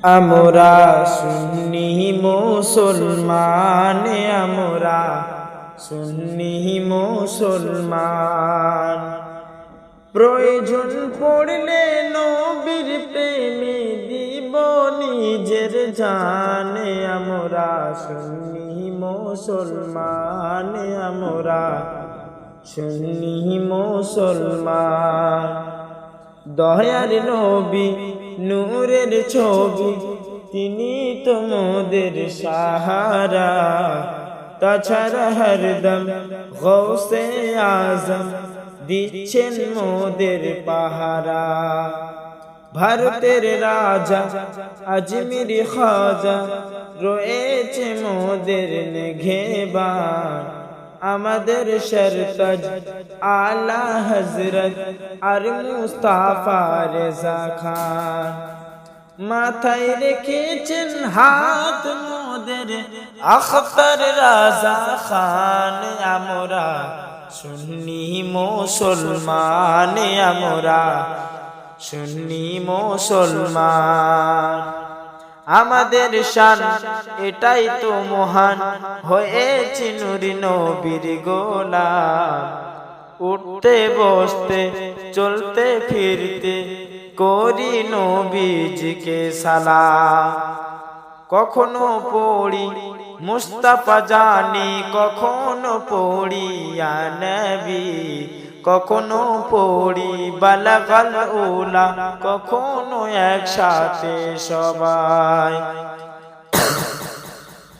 আমরা সুন্নি মুসলমান, আমরা সুন্নি মুসলমান। প্রয়োজন পড়লে নবীর প্রেমে দিব নিজের জান। আমরা সুন্নি মুসলমান, আমরা সুন্নি মুসলমান। দয়ার নবী নূরের ছবি, তিনি তোমাদের সাহারা। তাছাড়া হরদম গৌসে আজম দিচ্ছেন মোদের পাহারা। ভারতের রাজা আজমির খাজা রয়েছে মোদের নেঘেবান। আমাদের সরতাজ আলা হযরত আর মুস্তাফা রেজা খান। মাথায় রেখেছেন হাত মোদের আখতার রাজা খান। আমরা সুন্নি মুসলমান, আমরা সুন্নি মুসলমান। আমাদের শান এটাই তো মহান, হয়েছে নূরি নবীর গোলাম। উঠতে বসতে চলতে ফিরতে করি নবীজিকে সালাম। কখনো পড়ি মুস্তাফা জানি, কখনো পড়ি ইয়া নবী, কখনো পড়ি বালাগাল উলা, কখনো একসাথে সবাই।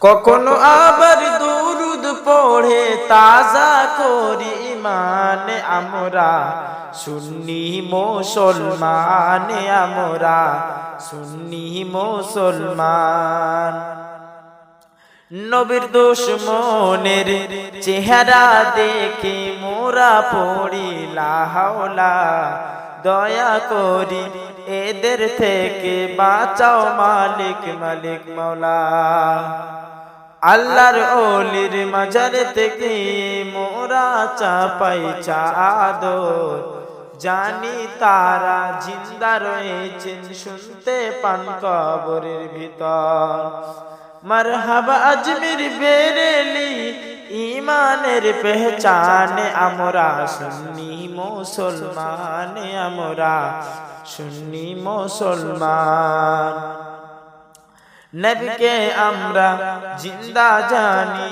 কখনো আবার দুরুদ পড়ে তাজা করি ঈমান। আমরা সুন্নি মুসলমান, আমরা সুন্নি মুসলমান। নবীর দুশমনের চেহারা দেখে মোরা পড়ি লা হাওলা। দয়া করি এদের থেকে বাঁচাও মালিক, মালিক মওলা। আল্লাহর ওলির মাজার থেকে মোরা চাপাই চাদর। জানি তারা জিন্দা রয়েছেন, শুনতে পান কবরের ভিতর। মারহাবা আজমির বেরেলি ঈমানের পেহচান। আমরা সুন্নি মুসলমান, আমরা সুন্নি মুসলমান। নবীকে আমরা জিন্দা জানি।